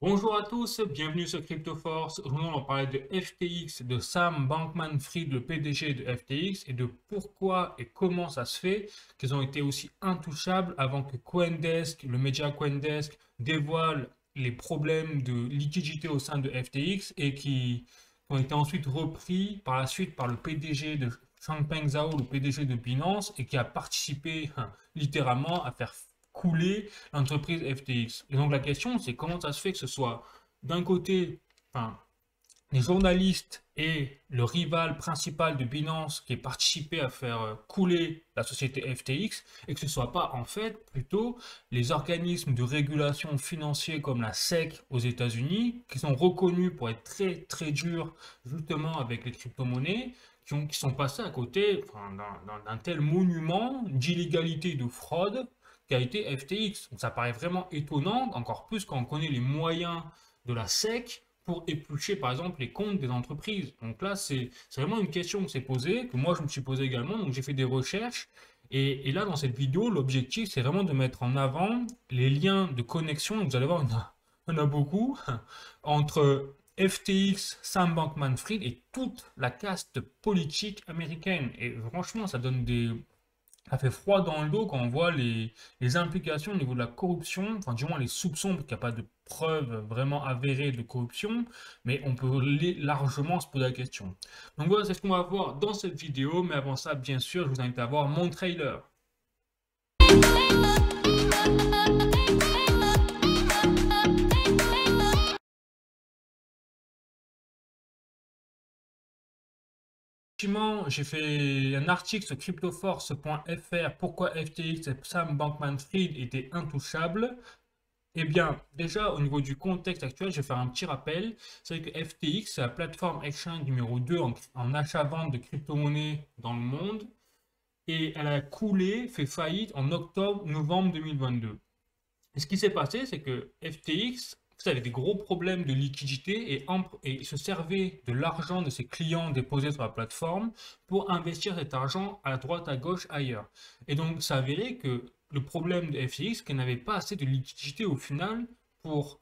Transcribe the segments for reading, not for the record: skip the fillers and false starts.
Bonjour à tous, bienvenue sur CryptoForce. Aujourd'hui, on va parler de FTX, de Sam Bankman-Fried, le PDG de FTX, et de pourquoi et comment ça se fait qu'ils ont été aussi intouchables avant que CoinDesk, le média CoinDesk, dévoile les problèmes de liquidité au sein de FTX et qui ont été ensuite repris par la suite par le PDG de Changpeng Zhao, le PDG de Binance, et qui a participé littéralement à faire couler l'entreprise FTX. Et donc la question, c'est comment ça se fait que ce soit d'un côté, enfin, les journalistes et le rival principal de Binance qui ait participé à faire couler la société FTX et que ce ne soit pas en fait plutôt les organismes de régulation financière comme la SEC aux États-Unis qui sont reconnus pour être très très durs justement avec les crypto-monnaies qui sont passés à côté enfin, d'un tel monument d'illégalité et de fraude qu'a été FTX. Donc ça paraît vraiment étonnant, encore plus quand on connaît les moyens de la SEC pour éplucher par exemple les comptes des entreprises. Donc là, c'est vraiment une question qui s'est posée, que moi je me suis posé également, donc j'ai fait des recherches. Et là, dans cette vidéo, l'objectif, c'est vraiment de mettre en avant les liens de connexion, vous allez voir, il y en a beaucoup, entre FTX, Sam Bankman-Fried et toute la caste politique américaine. Et franchement, ça fait froid dans le dos quand on voit les implications au niveau de la corruption, enfin du moins les soupçons, parce qu'il n'y a pas de preuves vraiment avérées de corruption, mais on peut largement se poser la question. Donc voilà, c'est ce qu'on va voir dans cette vidéo, mais avant ça, bien sûr, je vous invite à voir mon trailer. Effectivement, j'ai fait un article sur cryptoforce.fr, pourquoi FTX et Sam Bankman-Fried étaient intouchables. Eh bien, déjà, au niveau du contexte actuel, je vais faire un petit rappel. C'est que FTX, c'est la plateforme exchange numéro 2 en achat-vente de crypto-monnaies dans le monde. Et elle a coulé, fait faillite en octobre-novembre 2022. Et ce qui s'est passé, c'est que FTX avait des gros problèmes de liquidité et se servait de l'argent de ses clients déposés sur la plateforme pour investir cet argent à droite, à gauche, ailleurs. Et donc, ça avéré que le problème de FTX, c'est qu'elle n'avait pas assez de liquidité au final pour,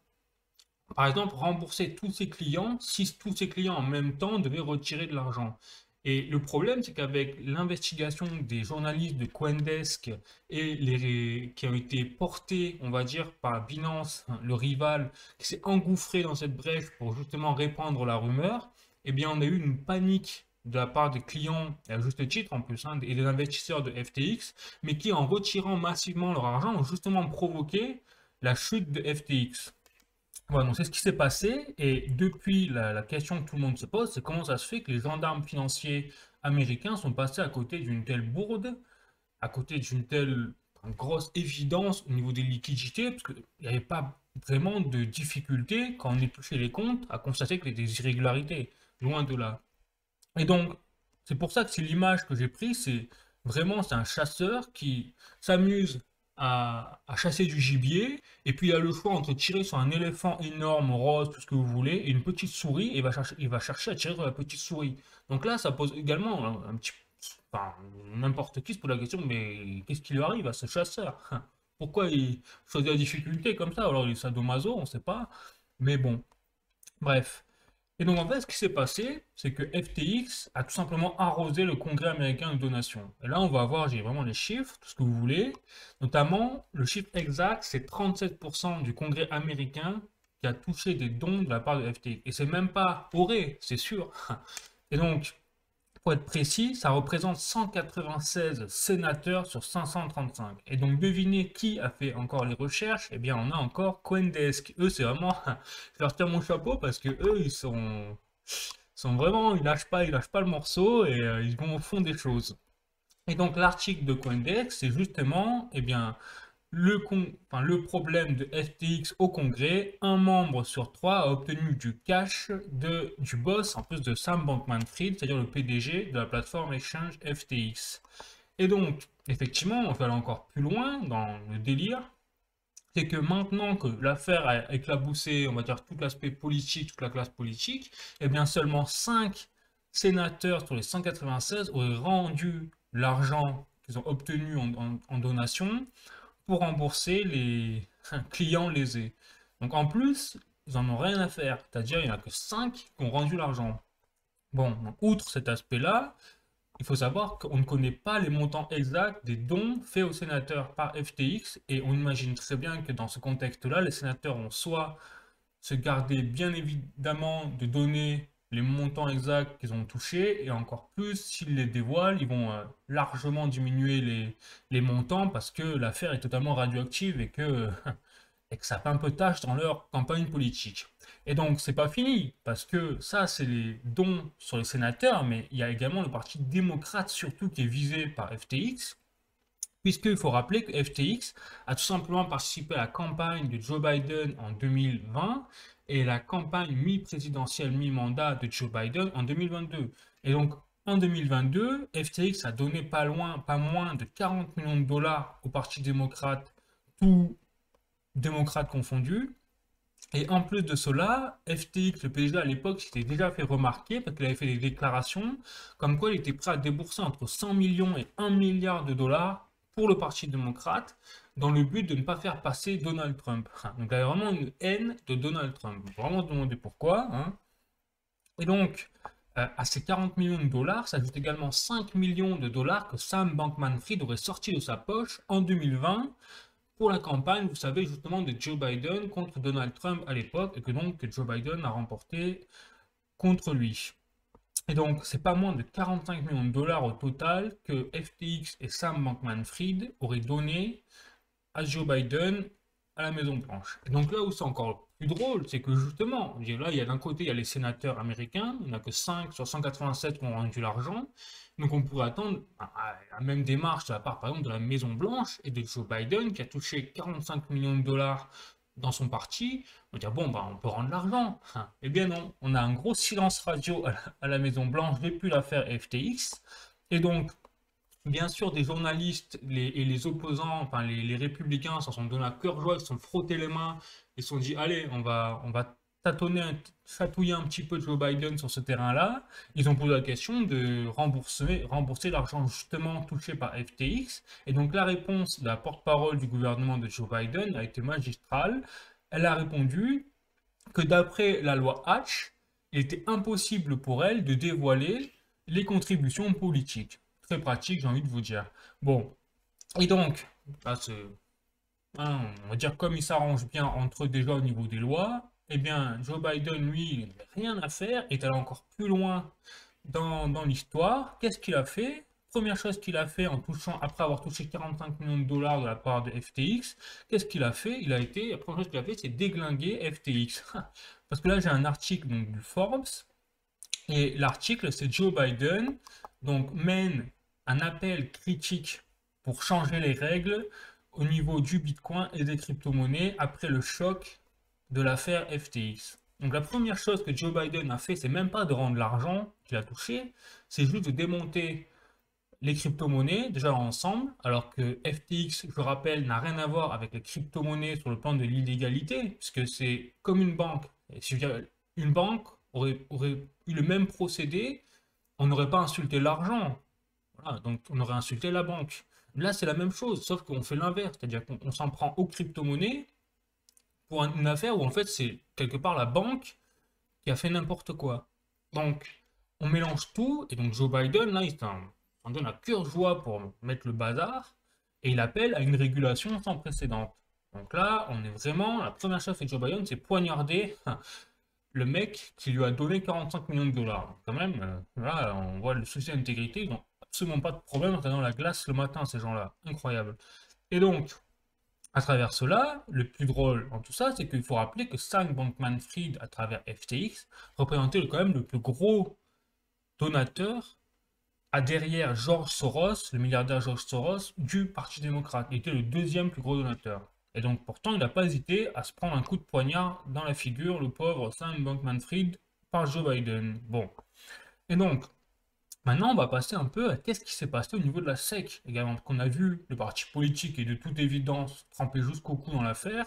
par exemple, rembourser tous ses clients si tous ses clients en même temps devaient retirer de l'argent. Et le problème, c'est qu'avec l'investigation des journalistes de CoinDesk et qui ont été portés, on va dire, par Binance, hein, le rival, qui s'est engouffré dans cette brèche pour justement répandre la rumeur, eh bien, on a eu une panique de la part des clients, et à juste titre en plus, hein, et des investisseurs de FTX, mais qui, en retirant massivement leur argent, ont justement provoqué la chute de FTX. Voilà, donc c'est ce qui s'est passé. Et depuis, la question que tout le monde se pose, c'est comment ça se fait que les gendarmes financiers américains sont passés à côté d'une telle bourde, à côté d'une telle grosse évidence au niveau des liquidités, parce qu'il n'y avait pas vraiment de difficulté quand on épluchait les comptes à constater qu'il y avait des irrégularités, loin de là. Et donc, c'est pour ça que c'est l'image que j'ai prise, c'est un chasseur qui s'amuse à chasser du gibier, et puis il a le choix entre tirer sur un éléphant énorme, rose, tout ce que vous voulez, et une petite souris, et il va chercher à tirer sur la petite souris. Donc là, ça pose également un petit... Enfin, n'importe qui se pose la question, mais qu'est-ce qui lui arrive à ce chasseur? Pourquoi il choisit la difficulté comme ça? Alors il est sadomaso, on ne sait pas, mais bon, bref. Et donc en fait, ce qui s'est passé, c'est que FTX a tout simplement arrosé le Congrès américain de donations. Et là, on va voir, j'ai vraiment les chiffres, tout ce que vous voulez. Notamment, le chiffre exact, c'est 37% du Congrès américain qui a touché des dons de la part de FTX. Et c'est même pas Auré, c'est sûr. Et donc, pour être précis, ça représente 196 sénateurs sur 535. Et donc, devinez qui a fait encore les recherches? Eh bien, on a encore CoinDesk. Eux, c'est vraiment, je leur tire mon chapeau parce que eux, sont vraiment, ils lâchent pas le morceau et ils vont au fond des choses. Et donc, l'article de CoinDesk, c'est justement, eh bien, le problème de FTX au Congrès, un membre sur trois a obtenu du cash du boss, en plus de Sam Bankman-Fried, c'est-à-dire le PDG de la plateforme exchange FTX. Et donc, effectivement, on va aller encore plus loin dans le délire, c'est que maintenant que l'affaire a éclaboussé, on va dire, tout l'aspect politique, toute la classe politique, eh bien seulement 5 sénateurs sur les 196 auraient rendu l'argent qu'ils ont obtenu en donation pour rembourser les clients lésés. Donc en plus, ils en ont rien à faire. C'est-à-dire, il n'y en a que 5 qui ont rendu l'argent. Bon, donc, outre cet aspect-là, il faut savoir qu'on ne connaît pas les montants exacts des dons faits aux sénateurs par FTX et on imagine très bien que dans ce contexte-là, les sénateurs ont soit se garder bien évidemment de donner les montants exacts qu'ils ont touchés et encore plus s'ils les dévoilent, ils vont largement diminuer les montants parce que l'affaire est totalement radioactive et que ça fait un peu tâche dans leur campagne politique. Et donc, c'est pas fini, parce que ça, c'est les dons sur les sénateurs, mais il y a également le Parti démocrate, surtout, qui est visé par FTX, puisqu'il faut rappeler que FTX a tout simplement participé à la campagne de Joe Biden en 2020 et la campagne mi-présidentielle, mi-mandat de Joe Biden en 2022. Et donc, en 2022, FTX a donné pas moins de 40 millions de dollars au Parti démocrate, tout démocrates confondus. Et en plus de cela, FTX, le PDG à l'époque, s'était déjà fait remarquer parce qu'il avait fait des déclarations comme quoi il était prêt à débourser entre 100 millions et 1 milliard de dollars pour le Parti démocrate dans le but de ne pas faire passer Donald Trump. Donc il y avait vraiment une haine de Donald Trump. Vraiment demander pourquoi. Hein. Et donc, à ces 40 millions de dollars s'ajoutent également 5 millions de dollars que Sam Bankman-Fried aurait sorti de sa poche en 2020 pour la campagne, vous savez, justement, de Joe Biden contre Donald Trump à l'époque, et que donc que Joe Biden a remporté contre lui. Et donc, c'est pas moins de 45 millions de dollars au total que FTX et Sam Bankman-Fried auraient donné à Joe Biden à la Maison Blanche. Et donc là où c'est encore plus drôle, c'est que justement, là, il y a d'un côté, il y a les sénateurs américains, il n'y en a que 5 sur 187 qui ont rendu l'argent. Donc on pourrait attendre la même démarche de la part, par exemple, de la Maison Blanche et de Joe Biden, qui a touché 45 millions de dollars dans son parti. On va dire, bon, bah, on peut rendre l'argent. Eh bien non, on a un gros silence radio à la Maison Blanche depuis l'affaire FTX. Et donc, bien sûr, des journalistes et les opposants, enfin les républicains s'en sont donné à cœur joie, ils se sont frottés les mains, ils se sont dit, allez, on va chatouiller un petit peu Joe Biden sur ce terrain-là. Ils ont posé la question de rembourser l'argent justement touché par FTX. Et donc la réponse de la porte-parole du gouvernement de Joe Biden a été magistrale. Elle a répondu que d'après la loi Hatch, il était impossible pour elle de dévoiler les contributions politiques. Très pratique, j'ai envie de vous dire. Bon, et donc, là, hein, on va dire comme il s'arrange bien entre eux déjà au niveau des lois, eh bien, Joe Biden, lui, il n'avait rien à faire, est allé encore plus loin dans l'histoire. Qu'est-ce qu'il a fait? Première chose qu'il a fait en touchant, après avoir touché 45 millions de dollars de la part de FTX, qu'est-ce qu'il a fait? La première chose qu'il a fait, c'est déglinguer FTX. Parce que là, j'ai un article donc, du Forbes, et l'article, c'est Joe Biden, donc mène un appel critique pour changer les règles au niveau du Bitcoin et des crypto-monnaies après le choc de l'affaire FTX. Donc la première chose que Joe Biden a fait, c'est même pas de rendre l'argent qu'il a touché, c'est juste de démonter les crypto-monnaies déjà ensemble, alors que FTX, je rappelle, n'a rien à voir avec les crypto-monnaies sur le plan de l'illégalité, puisque c'est comme une banque. Et si une banque aurait eu le même procédé, on n'aurait pas insulté l'argent. Voilà, donc on aurait insulté la banque. Là, c'est la même chose, sauf qu'on fait l'inverse, c'est-à-dire qu'on s'en prend aux crypto-monnaies pour une affaire où en fait c'est quelque part la banque qui a fait n'importe quoi. Donc, on mélange tout, et donc Joe Biden, là, il s'en donne à cœur joie pour mettre le bazar, et il appelle à une régulation sans précédent. Donc là, on est vraiment, la première chose que fait Joe Biden, c'est poignarder le mec qui lui a donné 45 millions de dollars. Donc, quand même, là, on voit le souci d'intégrité, ils n'ont absolument pas de problème en dans la glace le matin, ces gens-là. Incroyable. Et donc, à travers cela, le plus drôle dans tout ça, c'est qu'il faut rappeler que Sam Bankman-Fried, à travers FTX, représentait quand même le plus gros donateur à derrière George Soros, le milliardaire George Soros, du Parti démocrate. Il était le deuxième plus gros donateur. Et donc pourtant, il n'a pas hésité à se prendre un coup de poignard dans la figure, le pauvre Sam Bankman-Fried, par Joe Biden. Bon. Et donc, maintenant, on va passer un peu à qu'est-ce qui s'est passé au niveau de la SEC également. Qu'on a vu le parti politique est de toute évidence trempé jusqu'au cou dans l'affaire.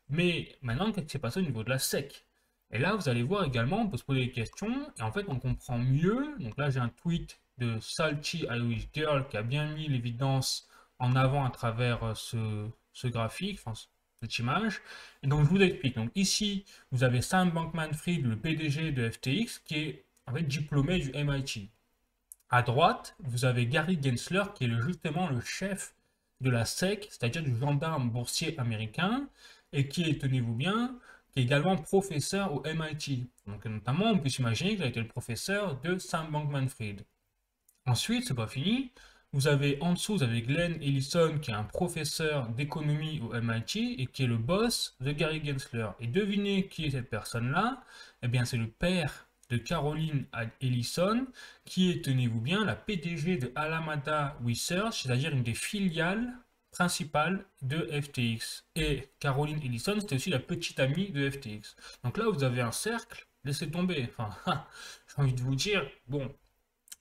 Mais maintenant, qu'est-ce qui s'est passé au niveau de la SEC? Et là, vous allez voir également, on peut se poser des questions, et en fait, on comprend mieux. Donc là, j'ai un tweet de Salty Irish Girl qui a bien mis l'évidence en avant à travers ce graphique, enfin, cette image. Et donc, je vous explique. Donc, ici, vous avez Sam Bankman-Fried, le PDG de FTX, qui est en fait diplômé du MIT. À droite, vous avez Gary Gensler, qui est justement le chef de la SEC, c'est-à-dire du gendarme boursier américain, et qui est, tenez-vous bien, qui est également professeur au MIT. Donc, notamment, on peut s'imaginer qu'il a été le professeur de Sam Bankman-Fried. Ensuite, c'est pas fini. Vous avez en dessous, vous avez Glenn Ellison, qui est un professeur d'économie au MIT et qui est le boss de Gary Gensler. Et devinez qui est cette personne-là? Eh bien, c'est le père de Caroline Ellison, qui est, tenez-vous bien, la PDG de Alameda Research, c'est-à-dire une des filiales principales de FTX. Et Caroline Ellison, c'était aussi la petite amie de FTX. Donc là, vous avez un cercle, laissez tomber. Enfin, j'ai envie de vous dire, bon,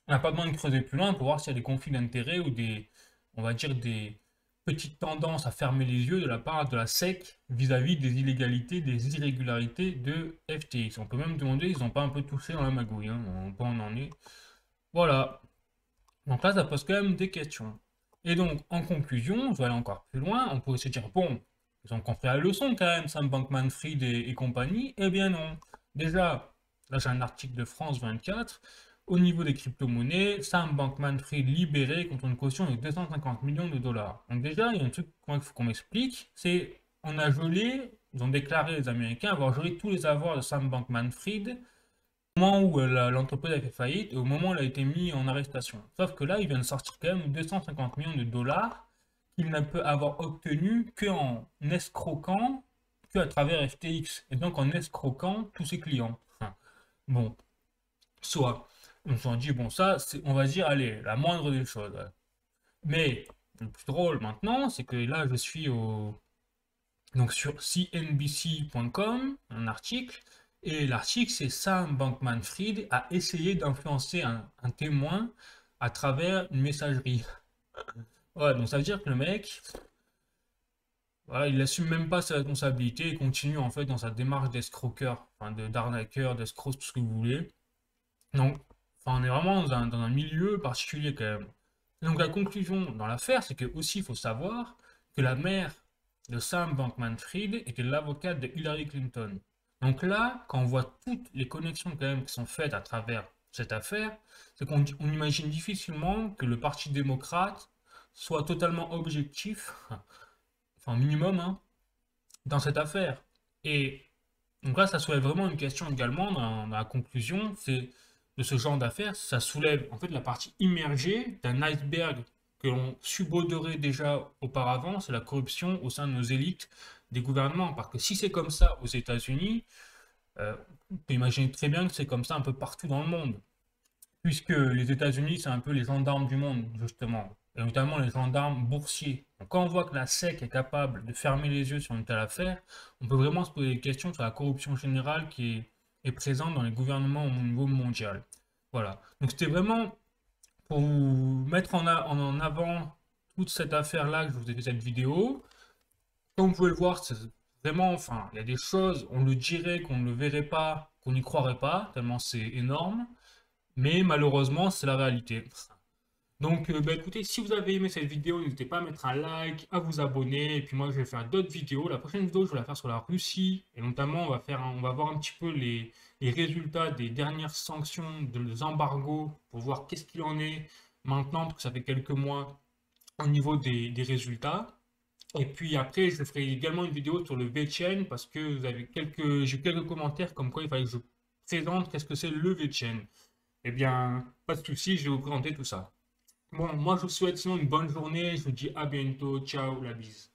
on n'a pas besoin de creuser plus loin pour voir s'il y a des conflits d'intérêts ou des, on va dire, des petites tendances à fermer les yeux de la part de la SEC vis-à-vis des illégalités, des irrégularités de FTX. On peut même demander, ils n'ont pas un peu touché dans la magouille, hein, on en est. Voilà. Donc là, ça pose quand même des questions. Et donc, en conclusion, je vais aller encore plus loin, on pourrait se dire, bon, ils ont compris la leçon quand même, Sam Bankman-Fried et compagnie. Eh bien non. Déjà, là j'ai un article de France 24. Au niveau des crypto-monnaies, Sam Bankman-Fried libéré contre une caution de 250 millions de dollars. Donc déjà, il y a un truc qu'il faut qu'on m'explique, c'est on a gelé, ils ont déclaré les Américains avoir gelé tous les avoirs de Sam Bankman-Fried au moment où l'entreprise a fait faillite et au moment où elle a été mise en arrestation. Sauf que là, il vient de sortir quand même 250 millions de dollars qu'il ne peut avoir obtenu qu'en escroquant, qu'à travers FTX, et donc en escroquant tous ses clients. Enfin, bon, soit. On s'en dit, bon, ça, on va dire, allez, la moindre des choses. Mais le plus drôle maintenant, c'est que là, je suis donc sur CNBC.com, un article, et l'article, c'est Sam Bankman-Fried a essayé d'influencer un témoin à travers une messagerie. Ouais, donc ça veut dire que le mec, voilà, il n'assume même pas ses responsabilités et continue en fait dans sa démarche d'escroqueur, enfin d'arnaqueur, d'escroc, tout ce que vous voulez. Donc, enfin, on est vraiment dans un milieu particulier quand même. Et donc la conclusion dans l'affaire, c'est que aussi il faut savoir que la mère de Sam Bankman-Fried était l'avocate de Hillary Clinton. Donc là, quand on voit toutes les connexions quand même qui sont faites à travers cette affaire, c'est qu'on imagine difficilement que le Parti démocrate soit totalement objectif, enfin minimum, hein, dans cette affaire. Et donc là, ça soulève vraiment une question également dans la conclusion, c'est de ce genre d'affaires, ça soulève en fait la partie immergée d'un iceberg que l'on subodorait déjà auparavant, c'est la corruption au sein de nos élites des gouvernements. Parce que si c'est comme ça aux États-Unis, on peut imaginer très bien que c'est comme ça un peu partout dans le monde. Puisque les États-Unis, c'est un peu les gendarmes du monde, justement, et notamment les gendarmes boursiers. Donc, quand on voit que la SEC est capable de fermer les yeux sur une telle affaire, on peut vraiment se poser des questions sur la corruption générale qui est présente dans les gouvernements au niveau mondial. Voilà. Donc, c'était vraiment pour vous mettre en avant toute cette affaire-là que je vous ai fait cette vidéo. Comme vous pouvez le voir, c'est vraiment, enfin, il y a des choses, on le dirait, qu'on ne le verrait pas, qu'on n'y croirait pas, tellement c'est énorme. Mais malheureusement, c'est la réalité. Donc, bah, écoutez, si vous avez aimé cette vidéo, n'hésitez pas à mettre un like, à vous abonner. Et puis moi, je vais faire d'autres vidéos. La prochaine vidéo, je vais la faire sur la Russie. Et notamment, on va voir un petit peu les résultats des dernières sanctions, des embargos, pour voir qu'est-ce qu'il en est maintenant, parce que ça fait quelques mois au niveau des résultats. Et puis après, je ferai également une vidéo sur le VeChain, parce que j'ai eu quelques commentaires comme quoi il fallait que je présente qu'est-ce que c'est le VeChain. Eh bien, pas de souci, je vais vous présenter tout ça. Bon, moi je vous souhaite sinon une bonne journée, je vous dis à bientôt, ciao, la bise.